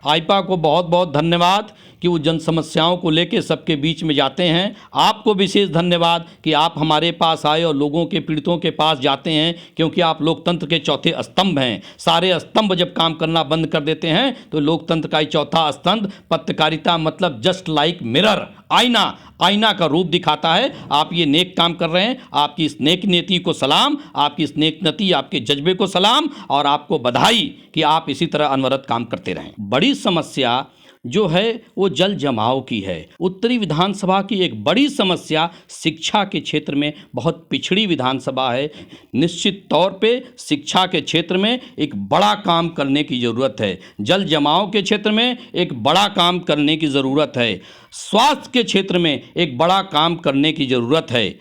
आईपा को बहुत बहुत धन्यवाद कि वो जन समस्याओं को लेकर सबके बीच में जाते हैं। आपको विशेष धन्यवाद कि आप हमारे पास आए और लोगों के पीड़ितों के पास जाते हैं, क्योंकि आप लोकतंत्र के चौथे स्तंभ हैं। सारे स्तंभ जब काम करना बंद कर देते हैं तो लोकतंत्र का ही चौथा स्तंभ पत्रकारिता मतलब जस्ट लाइक मिरर, आईना का रूप दिखाता है। आप ये नेक काम कर रहे हैं, आपकी इस नेक नीति को सलाम, आपकी इस नेक नीति, आपके जज्बे को सलाम और आपको बधाई कि आप इसी तरह अनवरत काम करते रहें। बड़ी समस्या जो है वो जल जमाव की है। उत्तरी विधानसभा की एक बड़ी समस्या शिक्षा के क्षेत्र में बहुत पिछड़ी विधानसभा है। निश्चित तौर पे शिक्षा के क्षेत्र में एक बड़ा काम करने की ज़रूरत है। जल जमाव के क्षेत्र में एक बड़ा काम करने की ज़रूरत है। स्वास्थ्य के क्षेत्र में एक बड़ा काम करने की ज़रूरत है।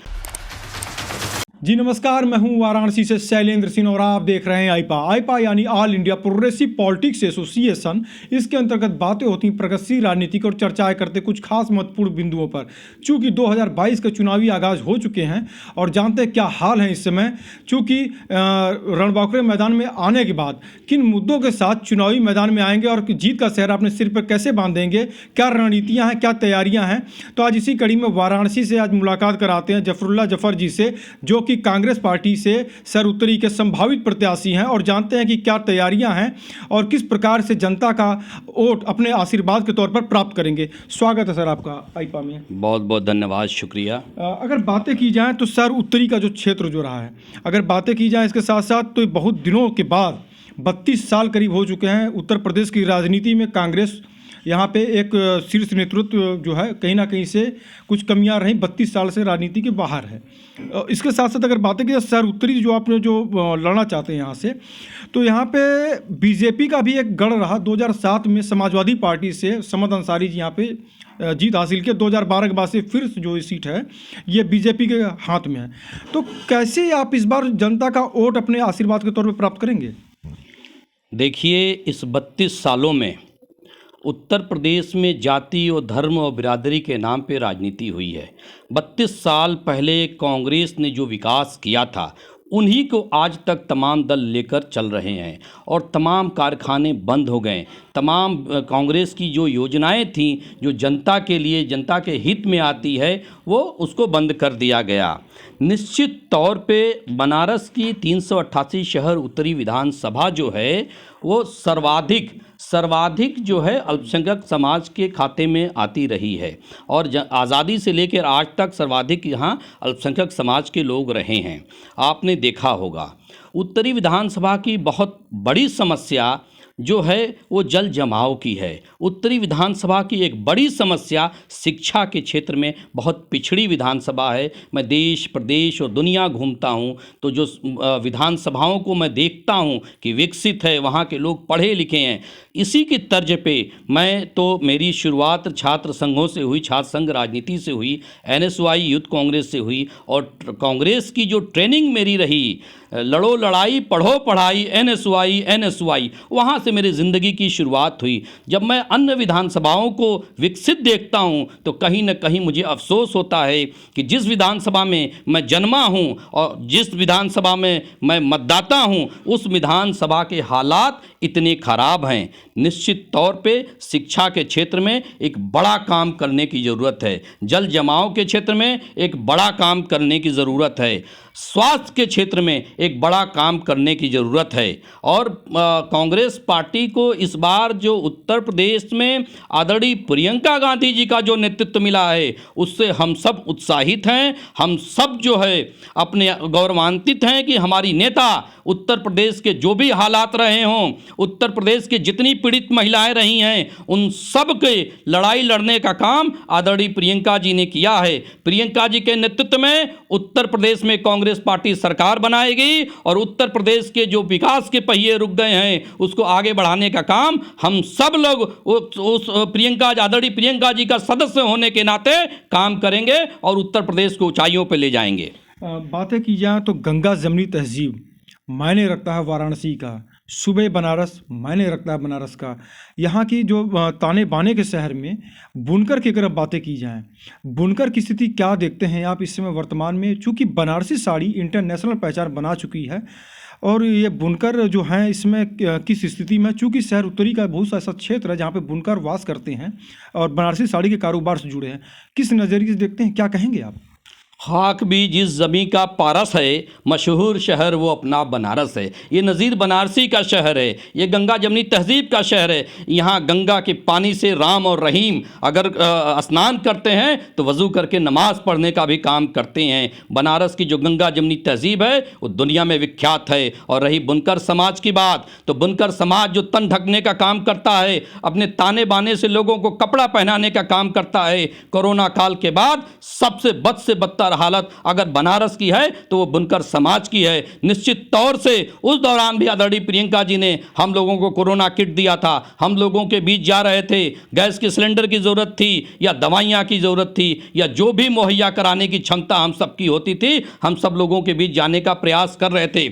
जी नमस्कार, मैं हूं वाराणसी से शैलेंद्र सिंह और आप देख रहे हैं आईपा यानी all India progressive politics association. इसके अंतर्गत बातें होती हैं प्रगतिशील राजनीतिक और चर्चाएं करते कुछ खास महत्वपूर्ण बिंदुओं पर। चूंकि 2022 के चुनावी आगाज हो चुके हैं और जानते हैं क्या हाल है इस समय। चूंकि रणबांकुरे मैदान में आने के बाद किन मुद्दों के साथ चुनावी मैदान में आएंगे और जीत का सेहरा अपने सिर पर कैसे बांधेंगे, क्या रणनीतियाँ हैं, क्या तैयारियाँ हैं, तो आज इसी कड़ी में वाराणसी से आज मुलाकात कराते हैं जफरुल्ला जफर जी से, जो कि कांग्रेस पार्टी से सर उत्तरी के संभावित प्रत्याशी हैं, और जानते हैं कि क्या तैयारियां हैं और किस प्रकार से जनता का वोट अपने आशीर्वाद के तौर पर प्राप्त करेंगे। स्वागत है सर आपका आईपा में। बहुत बहुत धन्यवाद, शुक्रिया। अगर बातें की जाएं तो सर उत्तरी का जो क्षेत्र जो रहा है, अगर बातें की जाएं इसके साथ साथ, तो बहुत दिनों के बाद 32 साल करीब हो चुके हैं उत्तर प्रदेश की राजनीति में कांग्रेस यहाँ पे एक शीर्ष नेतृत्व जो है कहीं ना कहीं से कुछ कमियां रहीं, 32 साल से राजनीति के बाहर है। इसके साथ साथ अगर बातें की सर उत्तरी जो आपने जो लड़ना चाहते हैं यहाँ से, तो यहाँ पे बीजेपी का भी एक गढ़ रहा। 2007 में समाजवादी पार्टी से समद अंसारी जी यहाँ पे जीत हासिल की। 2012 के बाद से फिर जो सीट है ये बीजेपी के हाथ में है। तो कैसे आप इस बार जनता का वोट अपने आशीर्वाद के तौर पर प्राप्त करेंगे? देखिए, इस 32 सालों में उत्तर प्रदेश में जाति और धर्म और बिरादरी के नाम पे राजनीति हुई है। 32 साल पहले कांग्रेस ने जो विकास किया था उन्हीं को आज तक तमाम दल लेकर चल रहे हैं और तमाम कारखाने बंद हो गए। तमाम कांग्रेस की जो योजनाएं थीं जो जनता के लिए, जनता के हित में आती है, वो उसको बंद कर दिया गया। निश्चित तौर पे बनारस की 388 शहर उत्तरी विधानसभा जो है वो सर्वाधिक जो है अल्पसंख्यक समाज के खाते में आती रही है और आज़ादी से लेकर आज तक सर्वाधिक यहाँ अल्पसंख्यक समाज के लोग रहे हैं। आपने देखा होगा उत्तरी विधानसभा की बहुत बड़ी समस्या जो है वो जल जमाव की है। उत्तरी विधानसभा की एक बड़ी समस्या शिक्षा के क्षेत्र में बहुत पिछड़ी विधानसभा है। मैं देश प्रदेश और दुनिया घूमता हूँ तो जो विधानसभाओं को मैं देखता हूँ कि विकसित है, वहाँ के लोग पढ़े लिखे हैं। इसी की तर्ज पे मैं तो मेरी शुरुआत छात्र संघों से हुई, छात्र संघ राजनीति से हुई, एनएसवाई यूथ कांग्रेस से हुई और कांग्रेस की जो ट्रेनिंग मेरी रही, लड़ो लड़ाई पढ़ो पढ़ाई एनएसवाई, वहाँ से मेरी ज़िंदगी की शुरुआत हुई। जब मैं अन्य विधानसभाओं को विकसित देखता हूँ तो कहीं न कहीं मुझे अफसोस होता है कि जिस विधानसभा में मैं जन्मा हूँ और जिस विधानसभा में मैं मतदाता हूँ उस विधानसभा के हालात इतने ख़राब हैं। निश्चित तौर पे शिक्षा के क्षेत्र में एक बड़ा काम करने की ज़रूरत है। जल जमाव के क्षेत्र में एक बड़ा काम करने की ज़रूरत है। स्वास्थ्य के क्षेत्र में एक बड़ा काम करने की ज़रूरत है। और कांग्रेस पार्टी को इस बार जो उत्तर प्रदेश में आदरणीय प्रियंका गांधी जी का जो नेतृत्व मिला है उससे हम सब उत्साहित हैं। हम सब जो है अपने गौरवान्वित हैं कि हमारी नेता उत्तर प्रदेश के जो भी हालात रहे हों, उत्तर प्रदेश की जितनी पीड़ित महिलाएं रही हैं, उन सब के लड़ाई लड़ने का काम आदरणीय प्रियंका जी ने किया है। प्रियंका जी के नेतृत्व में उत्तर प्रदेश में कांग्रेस पार्टी सरकार बनाएगी और उत्तर प्रदेश के जो विकास के पहिए रुक गए हैं उसको आगे बढ़ाने का काम हम सब लोग उस आदरणीय प्रियंका जी का सदस्य होने के नाते काम करेंगे और उत्तर प्रदेश को ऊंचाइयों पर ले जाएंगे। बातें की जाए तो गंगा जमनी तहजीब मायने रखता है वाराणसी का, सुबह बनारस मायने रखता है बनारस का। यहाँ की जो ताने बाने के शहर में बुनकर की अगर बातें की जाएं, बुनकर की स्थिति क्या देखते हैं आप इस समय वर्तमान में? चूँकि बनारसी साड़ी इंटरनेशनल पहचान बना चुकी है और ये बुनकर जो हैं इसमें किस स्थिति में, चूँकि शहर उत्तरी का बहुत सा ऐसा क्षेत्र है जहाँ पे बुनकर वास करते हैं और बनारसी साड़ी के कारोबार से जुड़े हैं, किस नज़रिए से देखते हैं, क्या कहेंगे आप? खाक भी जिस ज़मीं का पारस है, मशहूर शहर वो अपना बनारस है। ये नज़ीर बनारसी का शहर है, ये गंगा जमनी तहज़ीब का शहर है। यहाँ गंगा के पानी से राम और रहीम अगर स्नान करते हैं तो वज़ू करके नमाज पढ़ने का भी काम करते हैं। बनारस की जो गंगा जमनी तहज़ीब है वो दुनिया में विख्यात है। और रही बुनकर समाज की बात, तो बुनकर समाज जो तन ढकने का काम करता है, अपने ताने बाने से लोगों को कपड़ा पहनाने का काम करता है। कोरोना काल के बाद सबसे बद से बदतर हालत अगर बनारस की है तो वो बुनकर समाज की है। निश्चित तौर से उस दौरान भी आदरणीय प्रियंका जी ने हम लोगों को कोरोना किट दिया था। हम लोगों के बीच जा रहे थे, गैस के सिलेंडर की ज़रूरत थी या दवाइयाँ की ज़रूरत थी या जो भी मुहैया कराने की क्षमता हम सबकी होती थी, हम सब लोगों के बीच जाने का प्रयास कर रहे थे।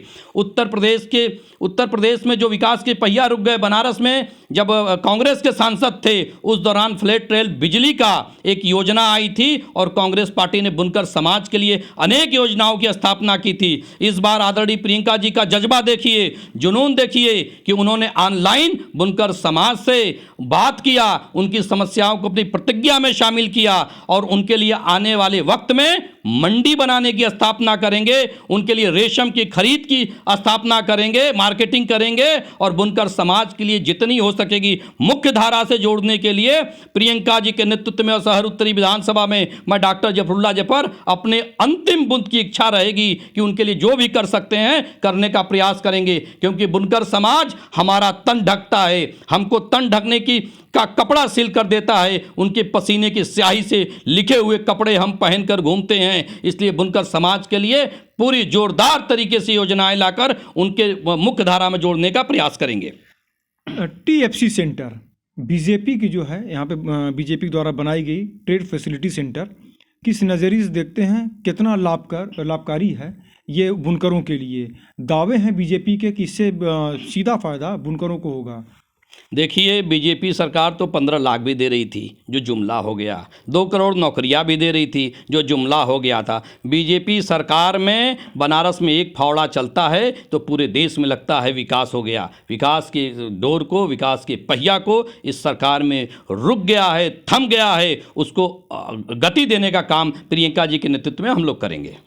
उत्तर प्रदेश में जो विकास के पहिया रुक गए, बनारस में जब कांग्रेस के सांसद थे उस दौरान फ्लैट रेल बिजली का एक योजना आई थी और कांग्रेस पार्टी ने बुनकर समाज के लिए अनेक योजनाओं की स्थापना की थी। इस बार आदरणीय प्रियंका जी का जज्बा देखिए, जुनून देखिए कि उन्होंने ऑनलाइन बुनकर समाज से बात किया, उनकी समस्याओं को अपनी प्रतिज्ञा में शामिल किया और उनके लिए आने वाले वक्त में मंडी बनाने की स्थापना करेंगे, उनके लिए रेशम की खरीद की स्थापना करेंगे, मार्केटिंग करेंगे और बुनकर समाज के लिए जितनी हो सकेगी मुख्य धारा से जोड़ने के लिए प्रियंका जी के नेतृत्व में और शहर उत्तरी विधानसभा में मैं डॉक्टर जफरुल्लाह जफर अपने अंतिम बूंद की इच्छा रहेगी कि उनके लिए जो भी कर सकते हैं करने का प्रयास करेंगे। क्योंकि बुनकर समाज हमारा तन ढकता है, हमको तन ढकने का कपड़ा सिल कर देता है, उनके पसीने की स्याही से लिखे हुए कपड़े हम पहनकर घूमते हैं। इसलिए बुनकर समाज के लिए पूरी जोरदार तरीके से योजनाएं लाकर उनके मुख्य धारा में जोड़ने का प्रयास करेंगे। TFC सेंटर बीजेपी की जो है, यहाँ पे बीजेपी द्वारा बनाई गई ट्रेड फैसिलिटी सेंटर, किस नज़रिए से देखते हैं, कितना लाभकारी है ये बुनकरों के लिए? दावे हैं बीजेपी के कि इससे सीधा फ़ायदा बुनकरों को होगा। देखिए, बीजेपी सरकार तो 15 लाख भी दे रही थी जो जुमला हो गया, 2 करोड़ नौकरियां भी दे रही थी जो जुमला हो गया था। बीजेपी सरकार में बनारस में एक फावड़ा चलता है तो पूरे देश में लगता है विकास हो गया। विकास के डोर को, विकास के पहिया को इस सरकार में रुक गया है, थम गया है, उसको गति देने का काम प्रियंका जी के नेतृत्व में हम लोग करेंगे।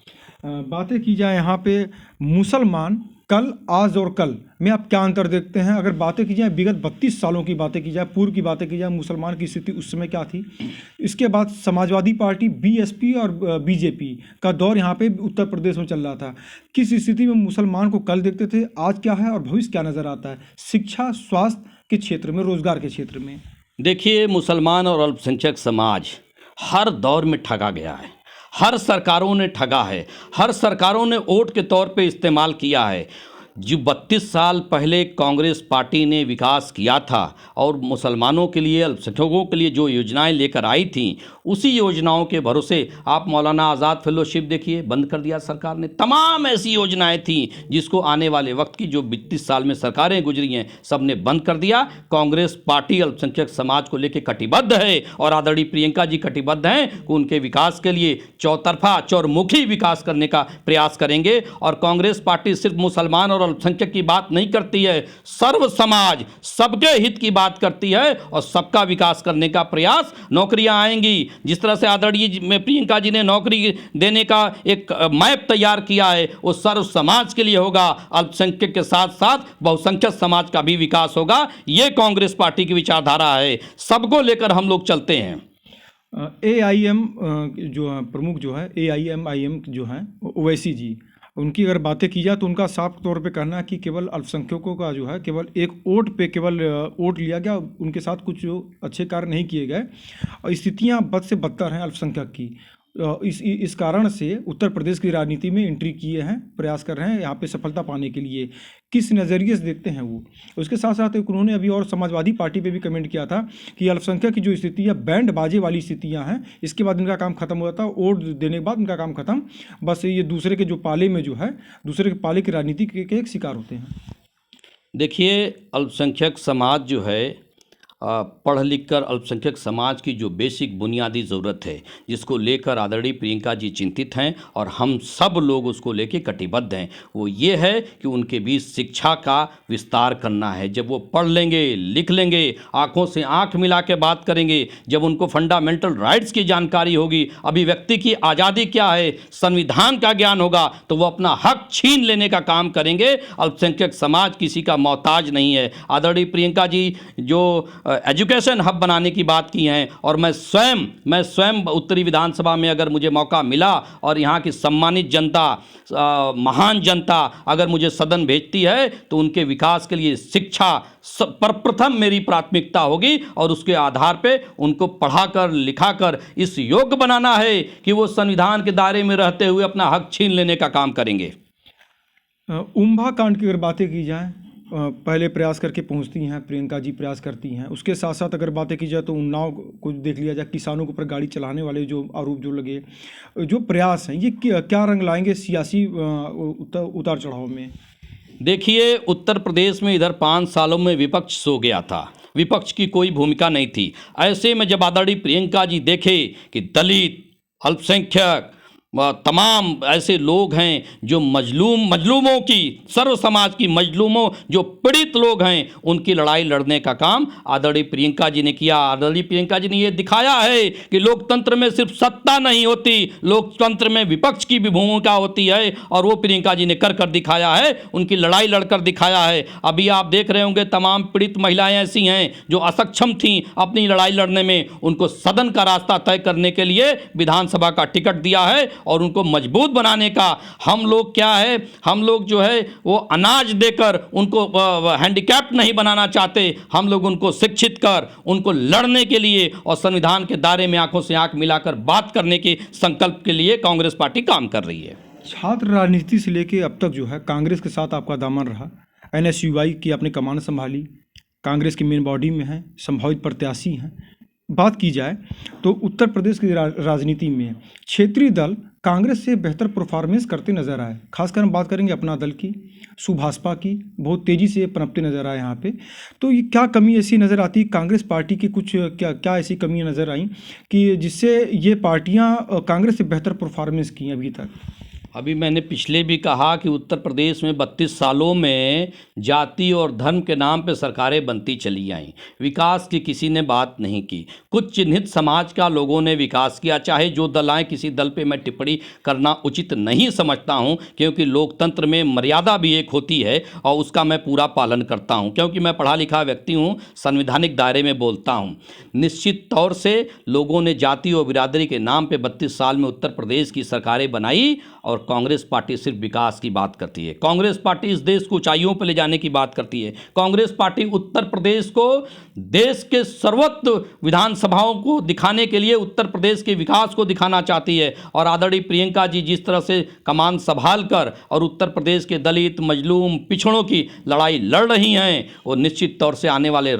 बातें की जाए यहाँ पे मुसलमान कल, आज और कल में आप क्या अंतर देखते हैं? अगर बातें की जाए विगत 32 सालों की बातें की जाए, पूर्व की बातें की जाए, मुसलमान की स्थिति उस समय क्या थी? इसके बाद समाजवादी पार्टी BSP और BJP का दौर यहाँ पे उत्तर प्रदेश में चल रहा था। किस स्थिति में मुसलमान को कल देखते थे, आज क्या है और भविष्य क्या नज़र आता है शिक्षा, स्वास्थ्य के क्षेत्र में, रोजगार के क्षेत्र में? देखिए, मुसलमान और अल्पसंख्यक समाज हर दौर में ठगा गया है, हर सरकारों ने ठगा है, हर सरकारों ने वोट के तौर पे इस्तेमाल किया है। जो 32 साल पहले कांग्रेस पार्टी ने विकास किया था और मुसलमानों के लिए, अल्पसंख्यकों के लिए जो योजनाएं लेकर आई थीं, उसी योजनाओं के भरोसे आप मौलाना आज़ाद फेलोशिप देखिए, बंद कर दिया सरकार ने। तमाम ऐसी योजनाएं थीं जिसको आने वाले वक्त की जो 32 साल में सरकारें गुजरी हैं सब ने बंद कर दिया। कांग्रेस पार्टी अल्पसंख्यक समाज को लेकर कटिबद्ध है और आदरणीय प्रियंका जी कटिबद्ध हैं कि उनके विकास के लिए चौतरफा, चौरमुखी विकास करने का प्रयास करेंगे। और कांग्रेस पार्टी सिर्फ मुसलमान और अल्पसंख्यक की बात नहीं करती है, सर्व समाज, सबके हित की बात करती है और सबका विकास करने का प्रयास। नौकरियां आएंगी, जिस तरह से आदरणीय प्रियंका जी ने नौकरी देने का एक मैप तैयार किया है, वो सर्व समाज के लिए होगा। अल्पसंख्यक के साथ साथ बहुसंख्यक समाज का भी विकास होगा। ये कांग्रेस पार्टी की विचारधारा है, सबको लेकर हम लोग चलते हैं। AIM जो प्रमुख जो है, AIMIM जो है ओवैसी जी, उनकी अगर बातें की जाए तो उनका साफ तौर पे कहना है कि केवल अल्पसंख्यकों का जो है केवल एक वोट पे केवल वोट लिया गया, उनके साथ कुछ जो अच्छे कार्य नहीं किए गए और स्थितियां बद से बदतर हैं अल्पसंख्यक की। इस कारण से उत्तर प्रदेश की राजनीति में एंट्री किए हैं, प्रयास कर रहे हैं यहाँ पे सफलता पाने के लिए। किस नज़रिए से देखते हैं वो? उसके साथ साथ उन्होंने अभी और समाजवादी पार्टी पे भी कमेंट किया था कि अल्पसंख्यक की जो स्थिति है, बैंड बाजे वाली स्थितियाँ हैं, इसके बाद इनका काम खत्म हुआ था, वोट देने के बाद इनका काम खत्म। बस ये दूसरे के जो पाले में जो है, दूसरे के पाले की राजनीति के एक शिकार होते हैं। देखिए, अल्पसंख्यक समाज जो है, पढ़ लिख कर अल्पसंख्यक समाज की जो बेसिक बुनियादी ज़रूरत है, जिसको लेकर आदरणीय प्रियंका जी चिंतित हैं और हम सब लोग उसको लेके कटिबद्ध हैं, वो ये है कि उनके बीच शिक्षा का विस्तार करना है। जब वो पढ़ लेंगे, लिख लेंगे, आंखों से आंख मिला के बात करेंगे, जब उनको फंडामेंटल राइट्स की जानकारी होगी, अभिव्यक्ति की आज़ादी क्या है, संविधान का ज्ञान होगा, तो वो अपना हक छीन लेने का काम करेंगे। अल्पसंख्यक समाज किसी का मोहताज नहीं है। आदरणीय प्रियंका जी जो एजुकेशन हब बनाने की बात की हैं, और मैं स्वयं उत्तरी विधानसभा में अगर मुझे मौका मिला और यहाँ की सम्मानित जनता, महान जनता अगर मुझे सदन भेजती है, तो उनके विकास के लिए शिक्षा प्रथम मेरी प्राथमिकता होगी, और उसके आधार पे उनको पढ़ाकर लिखाकर इस योग्य बनाना है कि वो संविधान के दायरे में रहते हुए अपना हक छीन लेने का काम करेंगे। उम्भा कांड की अगर बातें की जाए, पहले प्रयास करके पहुंचती हैं प्रियंका जी, प्रयास करती हैं। उसके साथ साथ अगर बातें की जाए तो उन्नाव को देख लिया जाए, किसानों के ऊपर गाड़ी चलाने वाले जो आरोप जो लगे, जो प्रयास हैं, ये क्या रंग लाएंगे सियासी उतार चढ़ाव में? देखिए, उत्तर प्रदेश में इधर 5 सालों में विपक्ष सो गया था, विपक्ष की कोई भूमिका नहीं थी। ऐसे में जब आदरणीय प्रियंका जी देखे कि दलित, अल्पसंख्यक, तमाम ऐसे लोग हैं जो मजलूमों की, सर्व समाज की मजलूमों, जो पीड़ित लोग हैं, उनकी लड़ाई लड़ने का काम आदरणीय प्रियंका जी ने किया। आदरणीय प्रियंका जी ने ये दिखाया है कि लोकतंत्र में सिर्फ सत्ता नहीं होती, लोकतंत्र में विपक्ष की भी भूमिका होती है, और वो प्रियंका जी ने कर दिखाया है, उनकी लड़ाई लड़कर दिखाया है। अभी आप देख रहे होंगे तमाम पीड़ित महिलाएं ऐसी हैं जो असक्षम थीं अपनी लड़ाई लड़ने में, उनको सदन का रास्ता तय करने के लिए विधानसभा का टिकट दिया है, और उनको मजबूत बनाने का हम लोग क्या है, हम लोग जो है वो अनाज देकर उनको हैंडीकैप्ड नहीं बनाना चाहते, हम लोग उनको शिक्षित कर उनको लड़ने के लिए और संविधान के दायरे में आंखों से आंख मिलाकर बात करने के संकल्प के लिए कांग्रेस पार्टी काम कर रही है। छात्र राजनीति से लेके अब तक जो है कांग्रेस के साथ आपका दामन रहा, NSUI की आपने कमान संभाली, कांग्रेस की मेन बॉडी में है, संभावित प्रत्याशी हैं। बात की जाए तो उत्तर प्रदेश की राजनीति में क्षेत्रीय दल कांग्रेस से बेहतर परफॉर्मेंस करते नजर आए। खासकर हम बात करेंगे अपना दल की, सुभाषपा की, बहुत तेज़ी से पनपते नजर आए यहाँ पे। तो ये क्या कमी ऐसी नज़र आती, कांग्रेस पार्टी की कुछ क्या ऐसी कमियाँ नज़र आई कि जिससे ये पार्टियाँ कांग्रेस से बेहतर परफॉर्मेंस की अभी तक? अभी मैंने पिछले भी कहा कि उत्तर प्रदेश में 32 सालों में जाति और धर्म के नाम पे सरकारें बनती चली आईं, विकास की किसी ने बात नहीं की। कुछ चिन्हित समाज का लोगों ने विकास किया, चाहे जो दल आए, किसी दल पे मैं टिप्पणी करना उचित नहीं समझता हूं, क्योंकि लोकतंत्र में मर्यादा भी एक होती है और उसका मैं पूरा पालन करता हूं, क्योंकि मैं पढ़ा लिखा व्यक्ति हूं, संवैधानिक दायरे में बोलता हूं। निश्चित तौर से लोगों ने जाति और बिरादरी के नाम पर 32 साल में उत्तर प्रदेश की सरकारें बनाई, और कांग्रेस पार्टी सिर्फ विकास की बात करती है। कांग्रेस पार्टी इस देश को ऊंचाइयों पर ले जाने की बात करती है। कांग्रेस पार्टी उत्तर प्रदेश को देश के सर्वोच्च विधानसभाओं को दिखाने के लिए उत्तर प्रदेश के विकास को दिखाना चाहती है, और आदरणीय प्रियंका जी जिस तरह से कमान संभाल कर और उत्तर प्रदेश के दलित, मजलूम, पिछड़ों की लड़ाई लड़ रही हैं, वो निश्चित तौर से आने वाले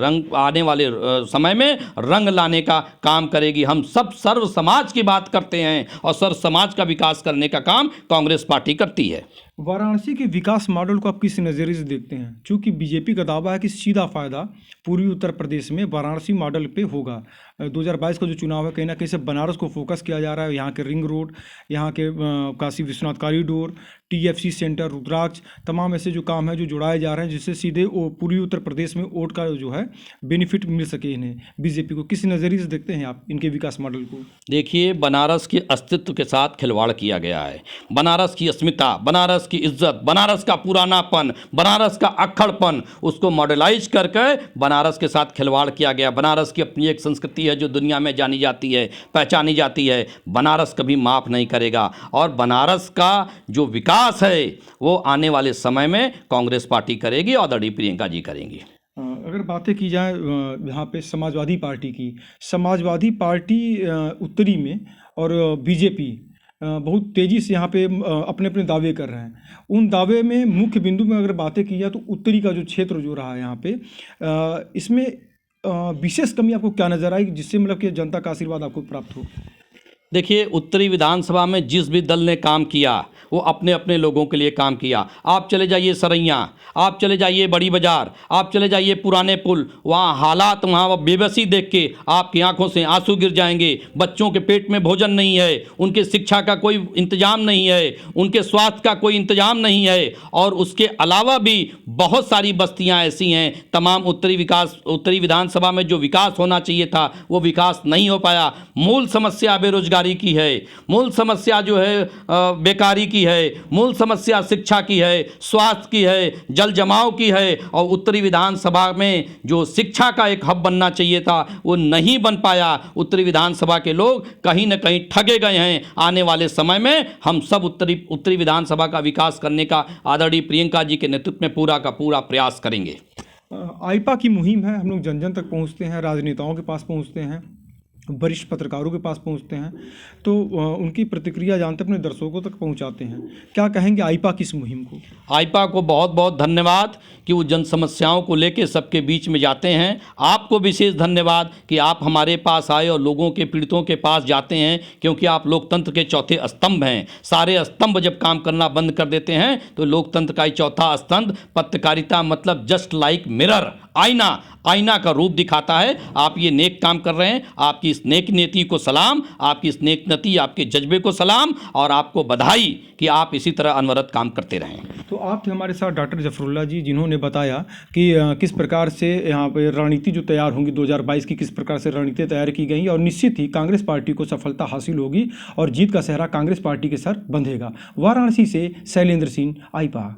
समय में रंग लाने का काम करेगी। हम सब सर्व समाज की बात करते हैं, और सर्व समाज का विकास करने का काम कांग्रेस पार्टी करती है। वाराणसी के विकास मॉडल को आप किस नज़रिए से देखते हैं? चूंकि बीजेपी का दावा है कि सीधा फायदा पूर्वी उत्तर प्रदेश में वाराणसी मॉडल पे होगा। 2022 का जो चुनाव है, कहीं ना कहीं से बनारस को फोकस किया जा रहा है। यहाँ के रिंग रोड, यहाँ के Kashi Vishwanath corridor, TFC centre, Rudraksh, तमाम ऐसे जो काम है जो जुड़ाए जा रहे हैं, जिससे सीधे पूर्वी उत्तर प्रदेश में वोट का जो है बेनिफिट मिल सके इन्हें। बीजेपी को किस नज़रिए से देखते हैं आप इनके विकास मॉडल को? देखिए, बनारस के अस्तित्व के साथ खिलवाड़ किया गया है। बनारस की अस्मिता, बनारस की इज्जत, बनारस का पुरानापन, बनारस का अक्खड़पन, उसको मॉडलाइज करके बनारस के साथ खिलवाड़ किया गया। बनारस की अपनी एक संस्कृति है जो दुनिया में जानी जाती है, पहचानी जाती है। बनारस कभी माफ़ नहीं करेगा, और बनारस का जो विकास है वो आने वाले समय में कांग्रेस पार्टी करेगी और आदरणीय प्रियंका जी करेंगी। अगर बातें की जाए यहाँ पे समाजवादी पार्टी की, समाजवादी पार्टी उत्तरी में और बीजेपी बहुत तेज़ी से यहाँ पे अपने अपने दावे कर रहे हैं। उन दावे में मुख्य बिंदु में अगर बातें की जाए तो उत्तरी का जो क्षेत्र जो रहा है यहाँ पे इसमें विशेष कमी आपको क्या नज़र आई जिससे मतलब कि जनता का आशीर्वाद आपको प्राप्त हो? देखिए, उत्तरी विधानसभा में जिस भी दल ने काम किया वो अपने अपने लोगों के लिए काम किया। आप चले जाइए सरैया, आप चले जाइए बड़ी बाजार, आप चले जाइए पुराने पुल, वहाँ हालात, वहाँ बेबसी देख के आपकी आंखों से आंसू गिर जाएंगे। बच्चों के पेट में भोजन नहीं है, उनके शिक्षा का कोई इंतजाम नहीं है, उनके स्वास्थ्य का कोई इंतजाम नहीं है, और उसके अलावा भी बहुत सारी बस्तियाँ ऐसी हैं। तमाम उत्तरी विधानसभा में जो विकास होना चाहिए था वो विकास नहीं हो पाया। मूल समस्या बेरोजगारी की है, मूल समस्या जो है बेकारी की है, मूल समस्या शिक्षा की है, स्वास्थ्य की है, जल जमाव की है। और उत्तरी विधानसभा में जो शिक्षा का एक हब बनना चाहिए था वो नहीं बन पाया। उत्तरी विधानसभा के लोग कहीं न कहीं ठगे गए हैं। आने वाले समय में हम सब उत्तरी विधानसभा का विकास करने का आदरणीय प्रियंका जी के नेतृत्व में पूरा का पूरा प्रयास करेंगे। आईपा की मुहिम है, हम लोग जन जन तक पहुंचते हैं, राजनेताओं के पास पहुंचते हैं, वरिष्ठ पत्रकारों के पास पहुंचते हैं, तो उनकी प्रतिक्रिया जानते अपने दर्शकों तक पहुंचाते हैं। क्या कहेंगे आईपा की इस मुहिम को? आईपा को बहुत बहुत धन्यवाद कि वो जन समस्याओं को लेकर सबके बीच में जाते हैं। आपको विशेष धन्यवाद कि आप हमारे पास आए और लोगों के पीड़ितों के पास जाते हैं, क्योंकि आप लोकतंत्र के चौथे स्तंभ हैं। सारे स्तंभ जब काम करना बंद कर देते हैं तो लोकतंत्र का ही चौथा स्तंभ पत्रकारिता मतलब जस्ट लाइक मिरर, आईना का रूप दिखाता है। आप ये नेक काम कर रहे हैं, आपकी इस नेक नीति को सलाम, आपकी इस नेक नीति, आपके जज्बे को सलाम, और आपको बधाई कि आप इसी तरह अनवरत काम करते रहें। तो आप थे हमारे साथ डॉक्टर जफरुल्लाह जी, जिन्होंने बताया कि किस प्रकार से यहाँ पे रणनीति जो तैयार होंगी 2022 की, किस प्रकार से रणनीति तैयार की गई, और निश्चित ही कांग्रेस पार्टी को सफलता हासिल होगी और जीत का सेहरा कांग्रेस पार्टी के सर बंधेगा। वाराणसी से शैलेंद्र सिंह, आईपा।